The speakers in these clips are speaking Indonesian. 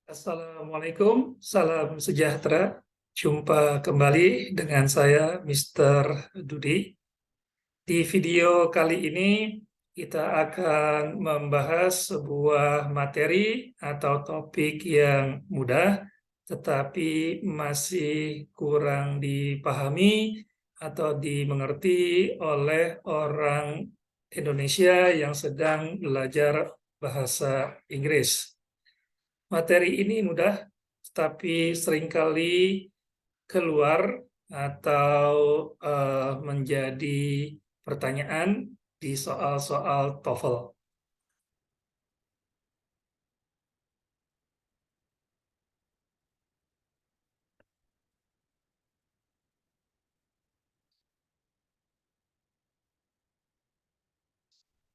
Assalamualaikum, salam sejahtera. Jumpa kembali dengan saya, Mr. Dudi. Di video kali ini, kita akan membahas sebuah materi atau topik yang mudah, tetapi masih kurang dipahami atau dimengerti oleh orang Indonesia yang sedang belajar bahasa Inggris. Materi ini mudah, tapi seringkali keluar atau menjadi pertanyaan di soal-soal TOEFL.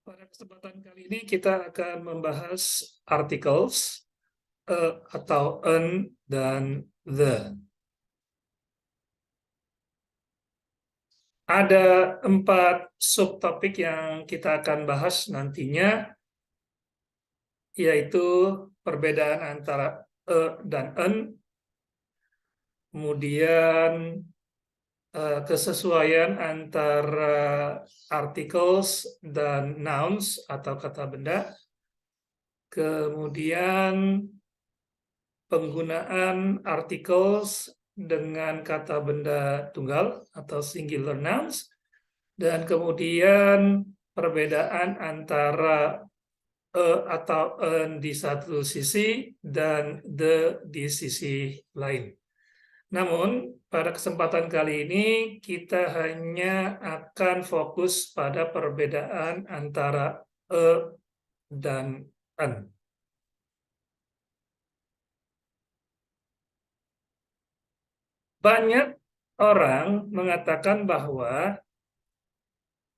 Pada kesempatan kali ini kita akan membahas articles atau an dan the. Ada 4 subtopik yang kita akan bahas nantinya, yaitu perbedaan antara dan an, kemudian kesesuaian antara articles dan nouns atau kata benda, kemudian penggunaan articles dengan kata benda tunggal atau singular nouns, dan kemudian perbedaan antara atau an di satu sisi dan the di sisi lain. Namun, pada kesempatan kali ini kita hanya akan fokus pada perbedaan antara dan an. Banyak orang mengatakan bahwa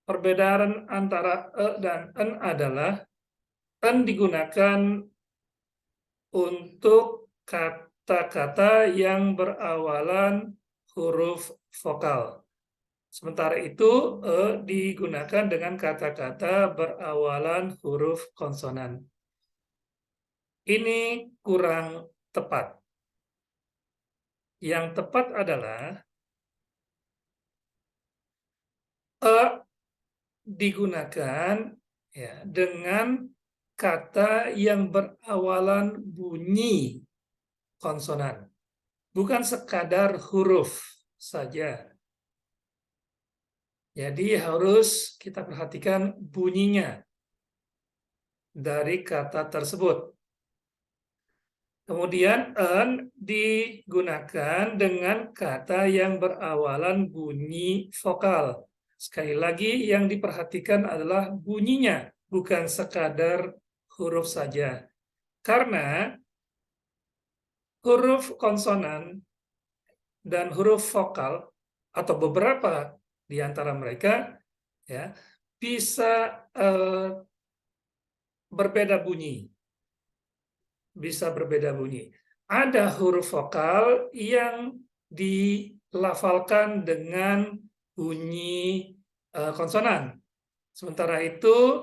perbedaan antara dan an adalah an digunakan untuk kata-kata yang berawalan huruf vokal. Sementara itu, digunakan dengan kata-kata berawalan huruf konsonan. Ini kurang tepat. Yang tepat adalah digunakan ya, dengan kata yang berawalan bunyi konsonan, bukan sekadar huruf saja. Jadi harus kita perhatikan bunyinya dari kata tersebut. Kemudian an digunakan dengan kata yang berawalan bunyi vokal. Sekali lagi yang diperhatikan adalah bunyinya, bukan sekadar huruf saja. Karena huruf konsonan dan huruf vokal atau beberapa di antara mereka ya bisa berbeda bunyi. Bisa berbeda bunyi. Ada huruf vokal yang dilafalkan dengan bunyi konsonan. Sementara itu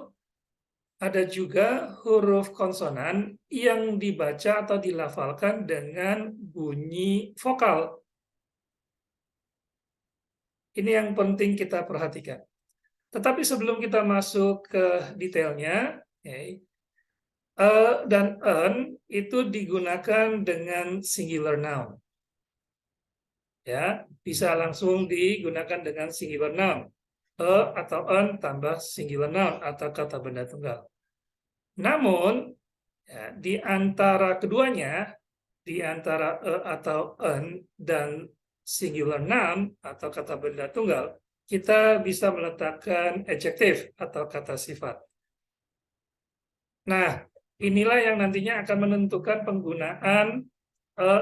ada juga huruf konsonan yang dibaca atau dilafalkan dengan bunyi vokal. Ini yang penting kita perhatikan. Tetapi sebelum kita masuk ke detailnya, dan an itu digunakan dengan singular noun. Ya, bisa langsung digunakan dengan singular noun. Atau an tambah singular noun atau kata benda tunggal. Namun, ya, di antara keduanya, di antara atau an dan singular noun atau kata benda tunggal, kita bisa meletakkan adjektif atau kata sifat. Nah, inilah yang nantinya akan menentukan penggunaan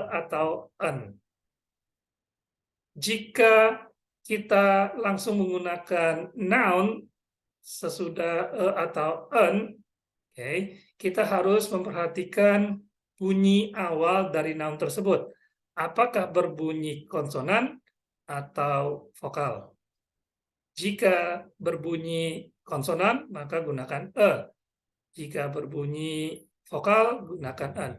atau an. Jika kita langsung menggunakan noun sesudah atau an, kita harus memperhatikan bunyi awal dari noun tersebut. Apakah berbunyi konsonan atau vokal? Jika berbunyi konsonan, maka gunakan e. Jika berbunyi vokal, gunakan an.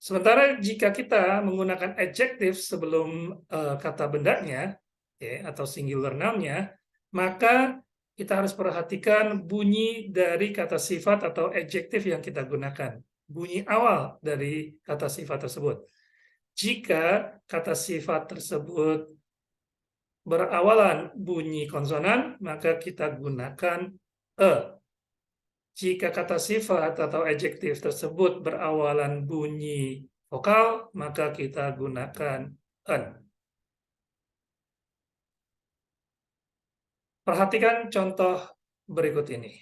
Sementara jika kita menggunakan adjektif sebelum kata bendanya, atau singular noun-nya, maka kita harus perhatikan bunyi dari kata sifat atau adjektif yang kita gunakan. Bunyi awal dari kata sifat tersebut. Jika kata sifat tersebut berawalan bunyi konsonan, maka kita gunakan e. Jika kata sifat atau adjektif tersebut berawalan bunyi vokal, maka kita gunakan en. Perhatikan contoh berikut ini.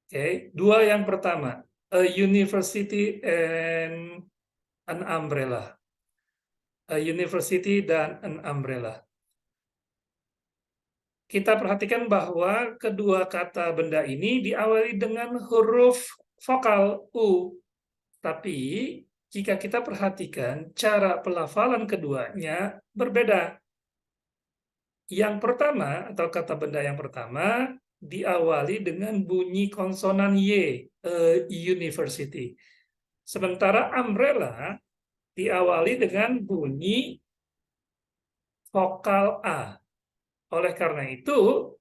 Oke, dua yang pertama, a university and an umbrella. A university dan an umbrella. Kita perhatikan bahwa kedua kata benda ini diawali dengan huruf vokal U. Tapi jika kita perhatikan cara pelafalan keduanya berbeda. Yang pertama atau kata benda yang pertama diawali dengan bunyi konsonan Y, university. Sementara umbrella diawali dengan bunyi vokal A. Oleh karena itu,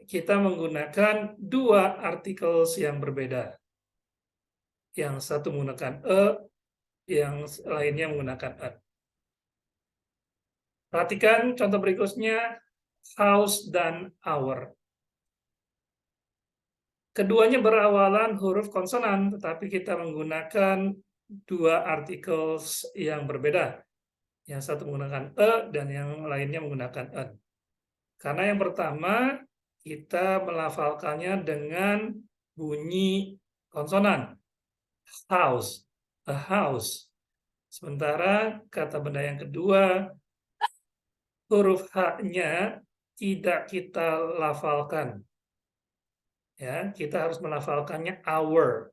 kita menggunakan dua articles yang berbeda. Yang satu menggunakan E, yang lainnya menggunakan an. Perhatikan contoh berikutnya, house dan our. Keduanya berawalan huruf konsonan, tetapi kita menggunakan dua articles yang berbeda. Yang satu menggunakan E dan yang lainnya menggunakan an. Karena yang pertama, kita melafalkannya dengan bunyi konsonan. House, a house. Sementara kata benda yang kedua, huruf H-nya tidak kita lafalkan. Ya, kita harus melafalkannya our.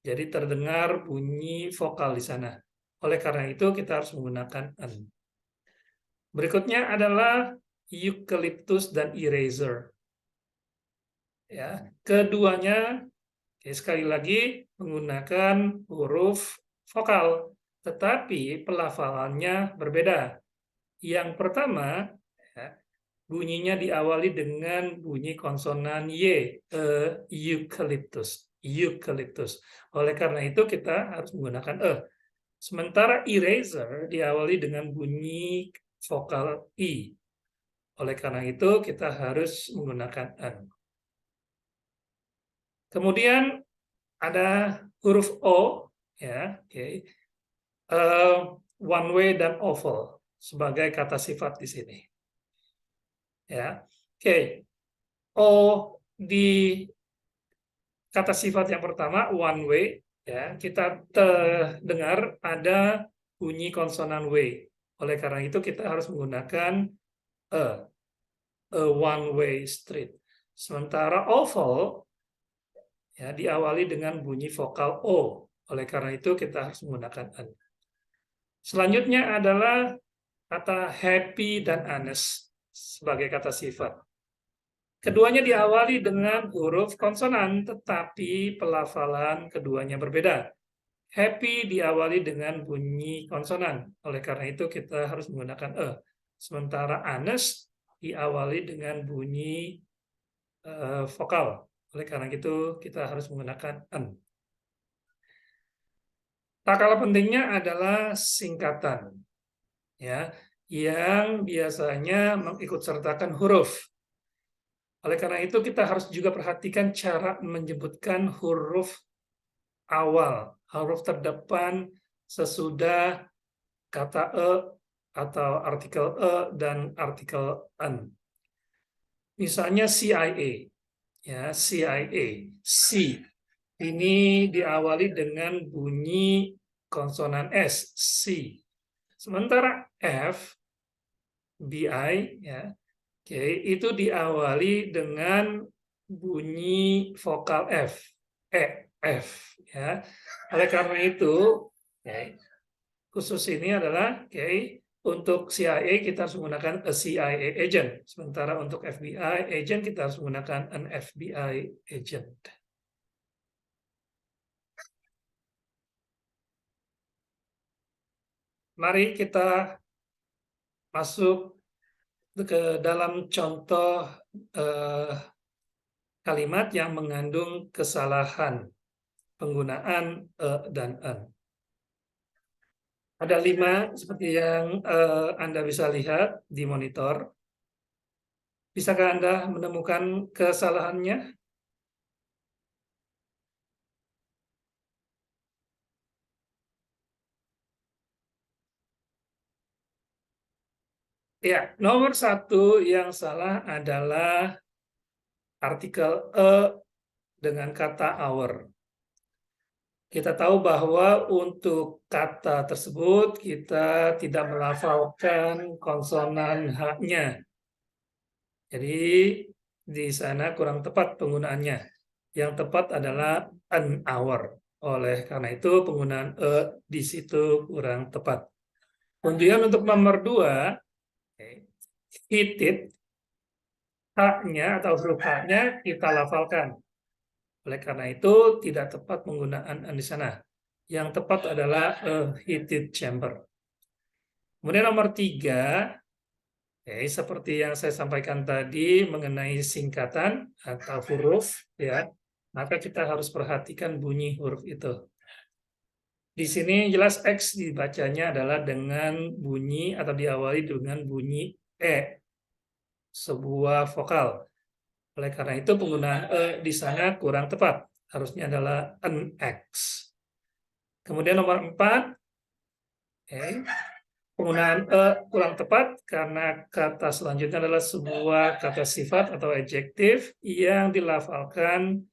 Jadi terdengar bunyi vokal di sana. Oleh karena itu kita harus menggunakan an. Berikutnya adalah eucalyptus dan eraser. Ya, keduanya sekali lagi menggunakan huruf vokal, tetapi pelafalannya berbeda. Yang pertama, ya, bunyinya diawali dengan bunyi konsonan Y, eucalyptus. Eucalyptus. Oleh karena itu kita harus menggunakan E. Sementara eraser diawali dengan bunyi vokal I. Oleh karena itu kita harus menggunakan an. Kemudian ada huruf O, ya, one way dan oval sebagai kata sifat di sini. Ya, O di kata sifat yang pertama one way, ya, kita dengar ada bunyi konsonan W. Oleh karena itu kita harus menggunakan a one way street. Sementara oval ya diawali dengan bunyi vokal O. Oleh karena itu kita harus menggunakan an. Selanjutnya adalah kata happy dan honest sebagai kata sifat. Keduanya diawali dengan huruf konsonan, tetapi pelafalan keduanya berbeda. Happy diawali dengan bunyi konsonan, oleh karena itu kita harus menggunakan E. Sementara honest diawali dengan bunyi vokal, oleh karena itu kita harus menggunakan an. Tak kalah pentingnya adalah singkatan, ya, yang biasanya mengikut sertakan huruf. Oleh karena itu kita harus juga perhatikan cara menyebutkan huruf awal, huruf terdepan sesudah kata E atau artikel E dan artikel an. Misalnya CIA, ya, CIA, C. Ini diawali dengan bunyi konsonan S, C. Sementara F, BI, ya, itu diawali dengan bunyi vokal F, F, ya. Oleh karena itu, khusus ini adalah untuk CIA kita harus menggunakan a CIA agent, sementara untuk FBI agent kita harus menggunakan an FBI agent. Mari kita masuk ke dalam contoh kalimat yang mengandung kesalahan penggunaan dan en. Ada 5 seperti yang Anda bisa lihat di monitor. Bisakah Anda menemukan kesalahannya? Ya, nomor 1 yang salah adalah artikel dengan kata our. Kita tahu bahwa untuk kata tersebut kita tidak melafalkan konsonan H-nya. Jadi di sana kurang tepat penggunaannya. Yang tepat adalah an hour. Oleh karena itu penggunaan di situ kurang tepat. Kemudian untuk nomor 2, hit it, H-nya atau huruf H-nya kita lafalkan. Oleh karena itu tidak tepat penggunaan an di sana. Yang tepat adalah a heated chamber. Kemudian nomor 3, seperti yang saya sampaikan tadi mengenai singkatan atau huruf, ya, maka kita harus perhatikan bunyi huruf itu. Di sini jelas X dibacanya adalah dengan bunyi atau diawali dengan bunyi E, sebuah vokal. Oleh karena itu penggunaan E di sana kurang tepat. Harusnya adalah an X. Kemudian nomor 4, penggunaan kurang tepat karena kata selanjutnya adalah sebuah kata sifat atau adjektif yang dilafalkan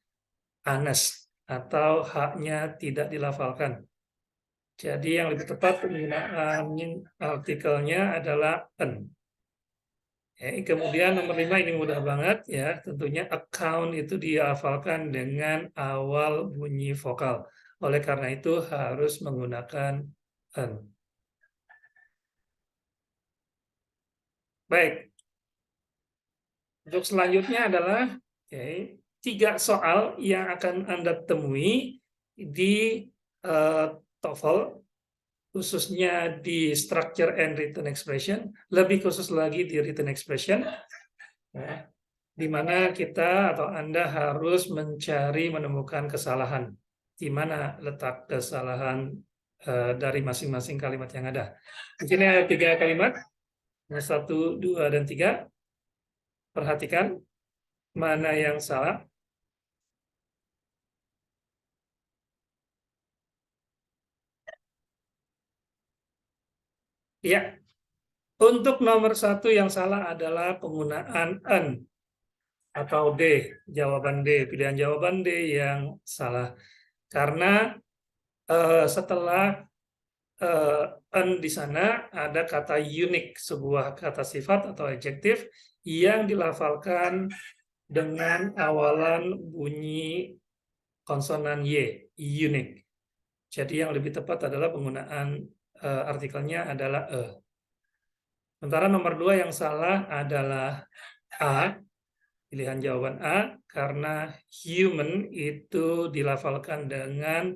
honest atau haknya tidak dilafalkan. Jadi yang lebih tepat penggunaan artikelnya adalah an. Kemudian nomor 5 ini mudah banget ya, tentunya account itu dilafalkan dengan awal bunyi vokal. Oleh karena itu harus menggunakan an. Baik, untuk selanjutnya adalah 3 soal yang akan Anda temui di TOEFL, khususnya di structure and written expression, lebih khusus lagi di written expression, di mana kita atau Anda harus menemukan kesalahan, di mana letak kesalahan dari masing-masing kalimat yang ada. Di sini ada 3 kalimat, 1, 2, dan 3. Perhatikan mana yang salah. Ya, untuk nomor 1 yang salah adalah penggunaan an atau D, jawaban D, pilihan jawaban D yang salah. Karena setelah an di sana ada kata unik, sebuah kata sifat atau adjektif yang dilafalkan dengan awalan bunyi konsonan Y, unik. Jadi yang lebih tepat adalah penggunaan artikelnya adalah E. Sementara nomor 2 yang salah adalah A, pilihan jawaban A, karena human itu dilafalkan dengan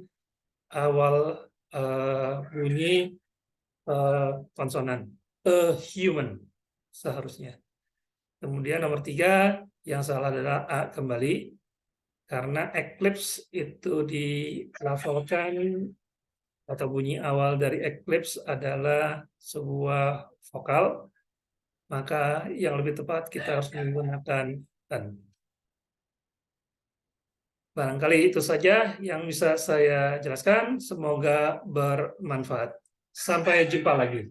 awal bunyi konsonan. A human seharusnya. Kemudian nomor 3 yang salah adalah A kembali, karena eclipse itu dilafalkan atau bunyi awal dari eclipse adalah sebuah vokal, maka yang lebih tepat kita harus menggunakan an. Barangkali itu saja yang bisa saya jelaskan. Semoga bermanfaat. Sampai jumpa lagi.